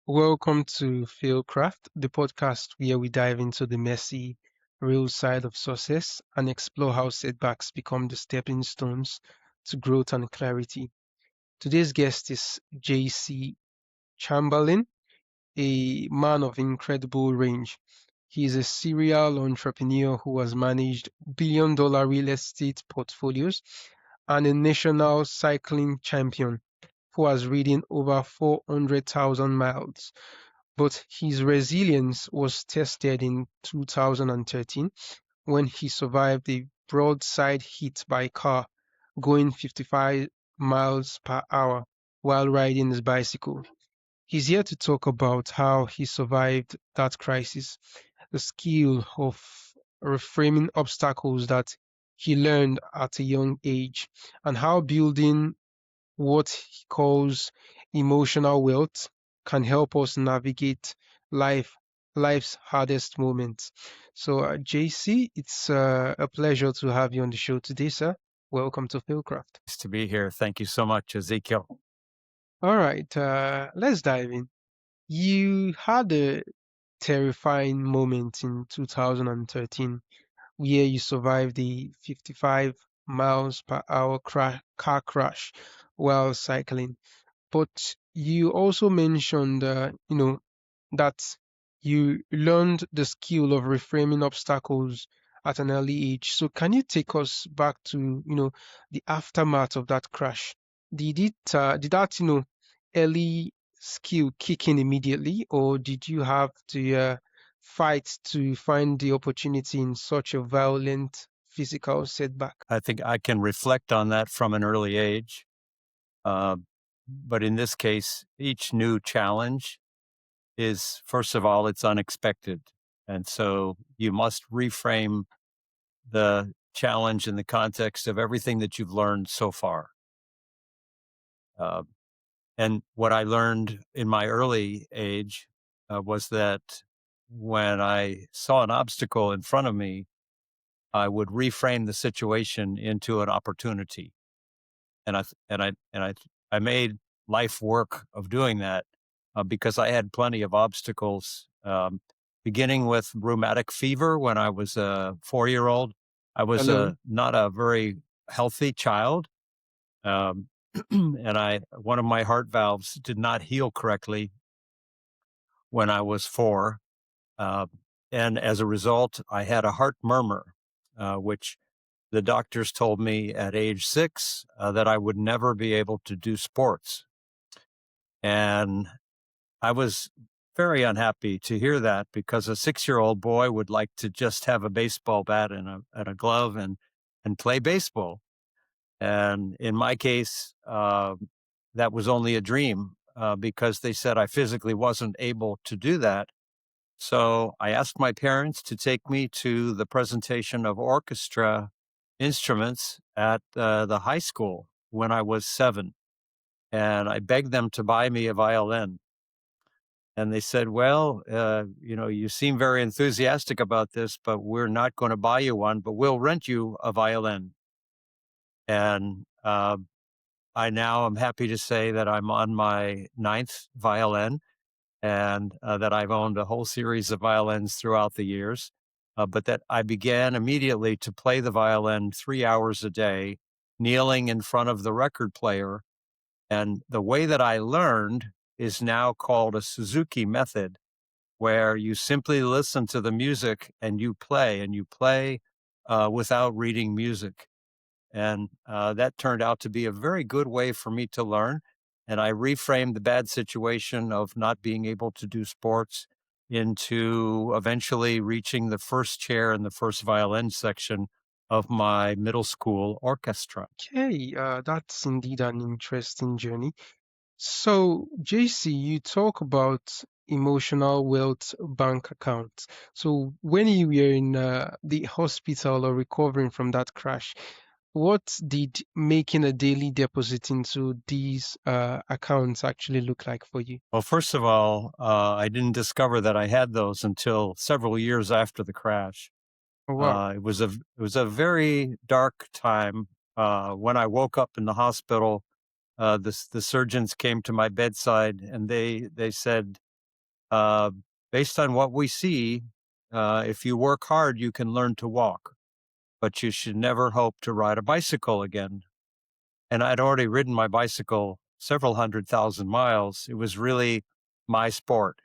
Welcome to FailCraft, the podcast where we dive into the messy, real side of success and explore how setbacks become the stepping stones to growth and clarity. Today's guest is JC Chamberlain, a man of incredible range. He is a serial entrepreneur who has managed billion-dollar real estate portfolios and a national cycling champion who has ridden over 400,000 miles. But his resilience was tested in 2013 when he survived a broadside hit by a car going 55 miles per hour while riding his bicycle. He's here to talk about how he survived that crisis, the skill of reframing obstacles that he learned at a young age, and how building what he calls emotional wealth can help us navigate life life's hardest moments. So, JC, it's a pleasure to have you on the show today, sir. Welcome to FailCraft. Nice to be here. Thank you so much, Ezekiel. All right, let's dive in. You had a terrifying moment in 2013 where you survived a 55 miles per hour car crash while cycling. But you also mentioned, that you learned the skill of reframing obstacles at an early age. So can you take us back to, the aftermath of that crash? Did that, early skill kick in immediately, or did you have to fight to find the opportunity in such a violent physical setback? I think I can reflect on that from an early age. But in this case, each new challenge is, first of all, it's unexpected. And so you must reframe the challenge in the context of everything that you've learned so far. And what I learned in my early age was that when I saw an obstacle in front of me, I would reframe the situation into an opportunity. And I made life work of doing that because I had plenty of obstacles. Beginning with rheumatic fever when I was a 4-year-old, I was Hello. not a very healthy child, um, and I one of my heart valves did not heal correctly when I was 4, uh, and as a result, I had a heart murmur, which the doctors told me at age 6 that I would never be able to do sports. And I was very unhappy to hear that because a 6-year-old boy would like to just have a baseball bat and a glove and play baseball. And in my case, that was only a dream because they said I physically wasn't able to do that. So I asked my parents to take me to the presentation of orchestra instruments at the high school when I was 7. And I begged them to buy me a violin. And they said, well, you seem very enthusiastic about this, but we're not going to buy you one, but we'll rent you a violin. And I now am happy to say that I'm on my 9th violin and that I've owned a whole series of violins throughout the years, but that I began immediately to play the violin 3 hours a day, kneeling in front of the record player. And the way that I learned is now called a Suzuki method, where you simply listen to the music and you play without reading music. And that turned out to be a very good way for me to learn. And I reframed the bad situation of not being able to do sports into eventually reaching the first chair in the first violin section of my middle school orchestra. Okay, that's indeed an interesting journey. So, JC, you talk about emotional wealth bank accounts. So, when you were in the hospital or recovering from that crash, what did making a daily deposit into these accounts actually look like for you? Well, first of all, I didn't discover that I had those until several years after the crash. Oh, wow. It was a very dark time. When I woke up in the hospital, the surgeons came to my bedside and they said, uh, based on what we see, if you work hard, you can learn to walk, but you should never hope to ride a bicycle again. And I'd already ridden my bicycle several 100,000 miles. It was really my sport.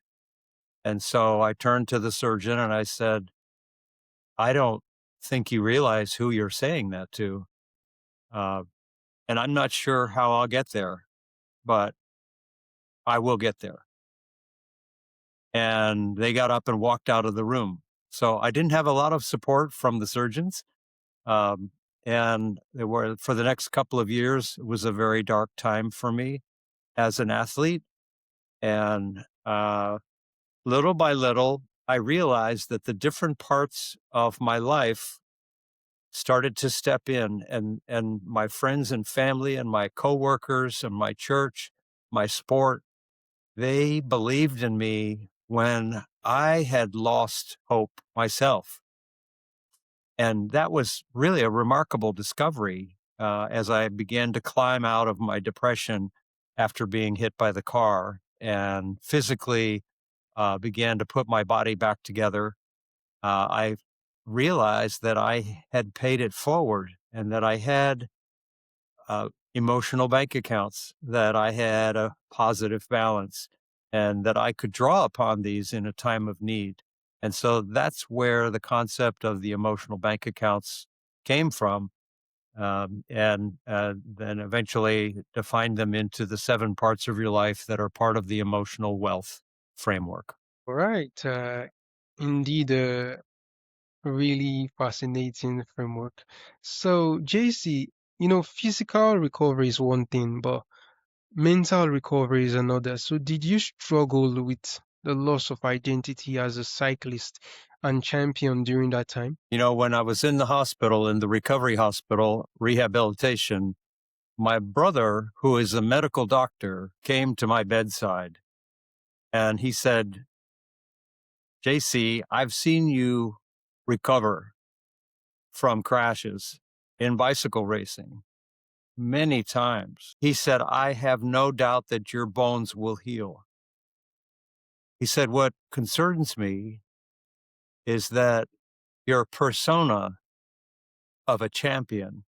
And so I turned to the surgeon and I said, I don't think you realize who you're saying that to. Uh, and I'm not sure how I'll get there, but I will get there. And they got up and walked out of the room. So I didn't have a lot of support from the surgeons. Um, and they were, for the next couple of years, it was a very dark time for me as an athlete. And little by little, I realized that the different parts of my life started to step in, and my friends and family and my coworkers and my church, my sport, they believed in me when I had lost hope myself. And that was really a remarkable discovery as I began to climb out of my depression after being hit by the car and physically began to put my body back together. I realized that I had paid it forward and that I had emotional bank accounts, that I had a positive balance, and that I could draw upon these in a time of need. And so that's where the concept of the emotional bank accounts came from. And then eventually defined them into the 7 parts of your life that are part of the emotional wealth framework. All right. Indeed, really fascinating framework. So, JC, physical recovery is one thing, but mental recovery is another. So, did you struggle with the loss of identity as a cyclist and champion during that time? When I was in the hospital, in the recovery hospital, rehabilitation, my brother, who is a medical doctor, came to my bedside and he said, JC, I've seen you recover from crashes in bicycle racing many times. He said, I have no doubt that your bones will heal. He said, what concerns me is that your persona of a champion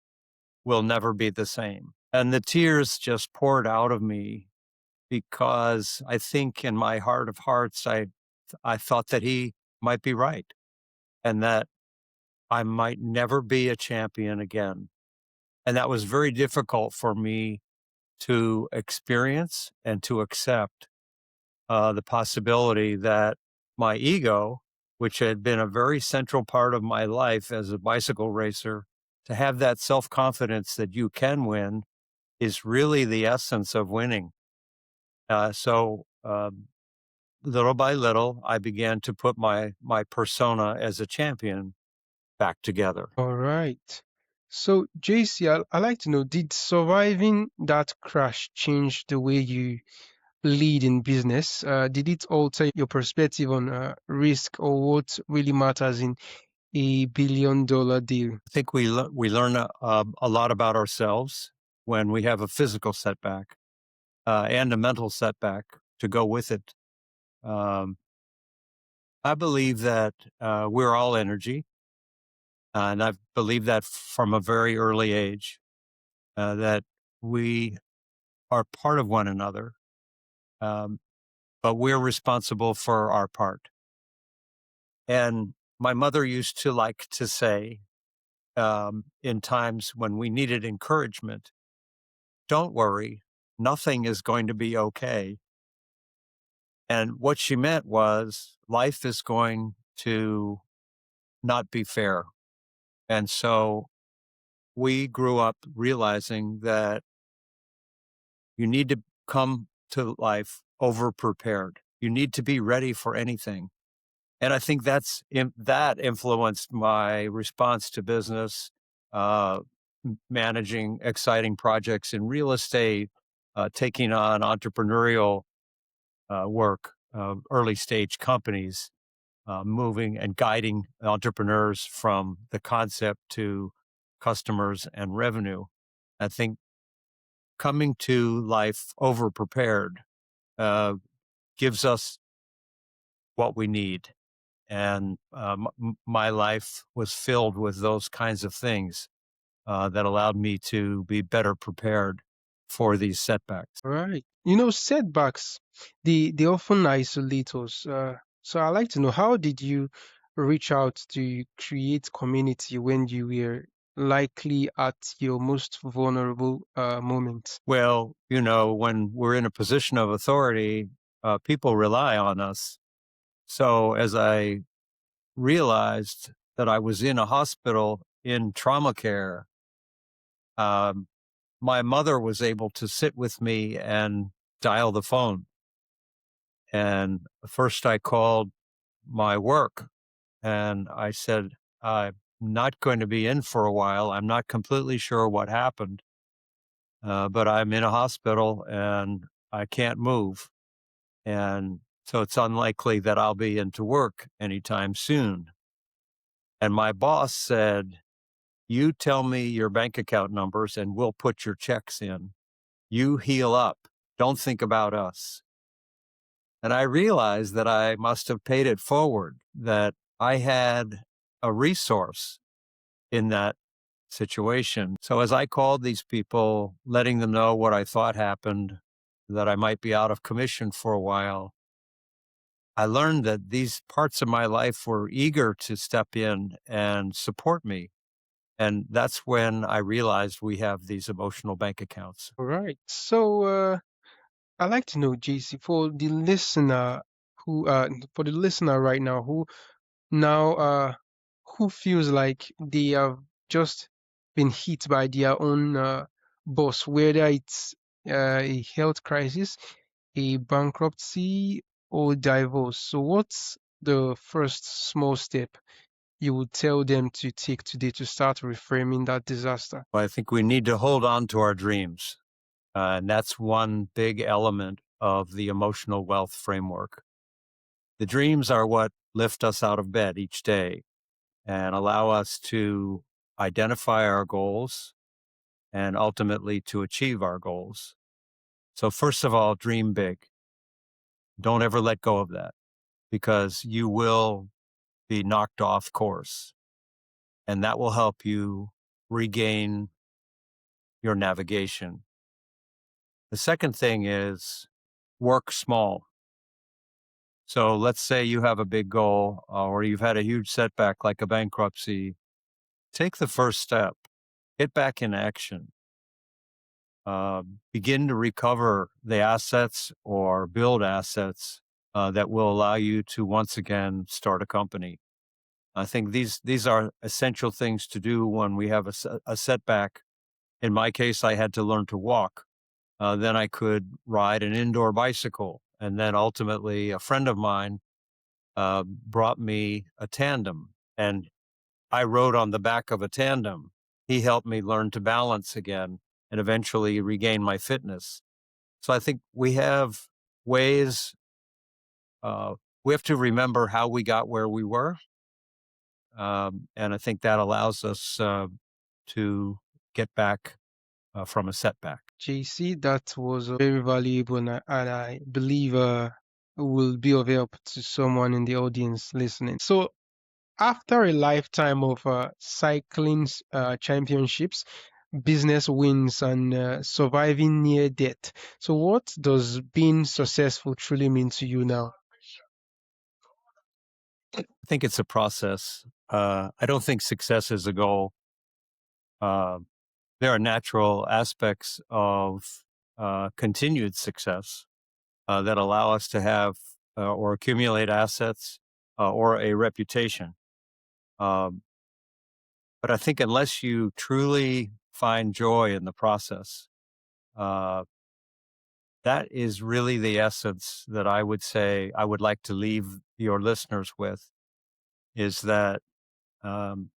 will never be the same. And the tears just poured out of me because I think in my heart of hearts, I thought that he might be right and that I might never be a champion again. And that was very difficult for me to experience and to accept the possibility that my ego, which had been a very central part of my life as a bicycle racer, to have that self confidence that you can win is really the essence of winning. So little by little, I began to put my persona as a champion back together. All right. So, JC, I like to know, did surviving that crash change the way you lead in business? Did it alter your perspective on risk or what really matters in a $1 billion deal? I think we learn a lot about ourselves when we have a physical setback and a mental setback to go with it. Um, I believe that we're all energy, and I've believed that from a very early age, that we are part of one another, um, but we're responsible for our part. And my mother used to like to say, in times when we needed encouragement, don't worry, nothing is going to be okay. And what she meant was life is going to not be fair. And so we grew up realizing that you need to come to life over prepared. You need to be ready for anything. And I think that influenced my response to business, uh, managing exciting projects in real estate, taking on entrepreneurial work, early stage companies, moving and guiding entrepreneurs from the concept to customers and revenue. I think coming to life over prepared uh, gives us what we need. And my life was filled with those kinds of things that allowed me to be better prepared for these setbacks. Right. Setbacks, they often isolate us. So I'd like to know, how did you reach out to create community when you were likely at your most vulnerable moment? Well, when we're in a position of authority, people rely on us. So as I realized that I was in a hospital in trauma care, um, my mother was able to sit with me and dial the phone. And first I called my work and I said, I'm not going to be in for a while. I'm not completely sure what happened, but I'm in a hospital and I can't move. And so it's unlikely that I'll be into work anytime soon. And my boss said, you tell me your bank account numbers and we'll put your checks in. You heal up. Don't think about us. And I realized that I must have paid it forward, that I had a resource in that situation. So as I called these people, letting them know what I thought happened, that I might be out of commission for a while, I learned that these parts of my life were eager to step in and support me. And that's when I realized we have these emotional bank accounts. All right. So I'd like to know, JC, for the listener right now who feels like they have just been hit by their own boss, whether it's a health crisis, a bankruptcy, or divorce. So, what's the first small step you would tell them to take today to start reframing that disaster? I think we need to hold on to our dreams. And that's one big element of the emotional wealth framework. The dreams are what lift us out of bed each day and allow us to identify our goals and ultimately to achieve our goals. So, first of all, dream big. Don't ever let go of that because you will be knocked off course, and that will help you regain your navigation. The second thing is work small. So let's say you have a big goal or you've had a huge setback like a bankruptcy. Take the first step, get back in action, begin to recover the assets or build assets that will allow you to once again start a company. I think these are essential things to do when we have a setback. In my case, I had to learn to walk. Then I could ride an indoor bicycle. And then ultimately, a friend of mine brought me a tandem, and I rode on the back of a tandem. He helped me learn to balance again and eventually regain my fitness. So I think we have ways, we have to remember how we got where we were. And I think that allows us to get back from a setback. JC, that was very valuable, and I believe will be of help to someone in the audience listening. So, after a lifetime of cycling championships, business wins, and surviving near death, so what does being successful truly mean to you now? I think it's a process. I don't think success is a goal. Uh, there are natural aspects of continued success that allow us to have or accumulate assets or a reputation. Um, but I think unless you truly find joy in the process, uh, that is really the essence that I would say I would like to leave your listeners with is that um,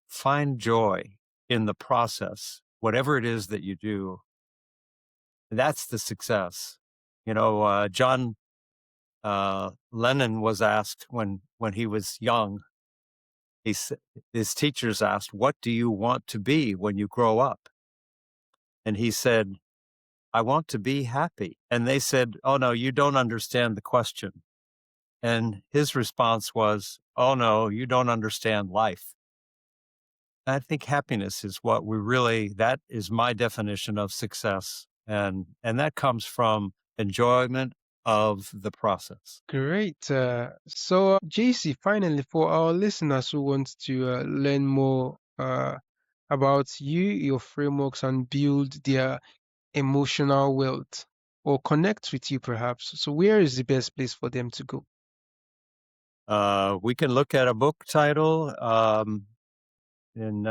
find joy in the process, whatever it is that you do. That's the success. John Lennon was asked when he was young. His teachers asked, "What do you want to be when you grow up?" And he said, "I want to be happy." And they said, "Oh no, you don't understand the question. And his response was, "Oh, no, you don't understand life." I think happiness is what we really, that is my definition of success. And that comes from enjoyment of the process. Great. JC, finally, for our listeners who want to learn more about you, your frameworks, and build their emotional wealth or connect with you, perhaps. So, where is the best place for them to go? We can look at a book title, and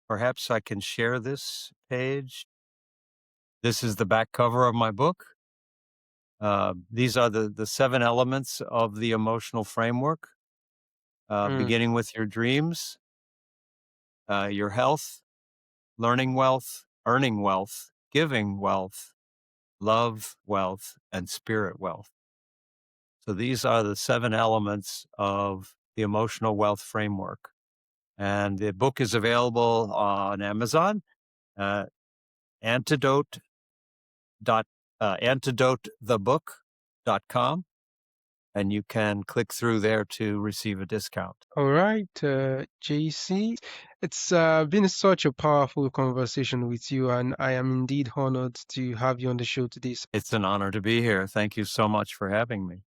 perhaps I can share this page. This is the back cover of my book. These are the 7 elements of the emotional framework, Mm, beginning with your dreams, your health, learning wealth, earning wealth, giving wealth, love wealth, and spirit wealth. So these are the 7 elements of the emotional wealth framework. And the book is available on Amazon, uh, antidote antidotethebook.com, and you can click through there to receive a discount. all right, JC. It's been such a powerful conversation with you, and I am indeed honored to have you on the show today. It's an honor to be here. Thank you so much for having me.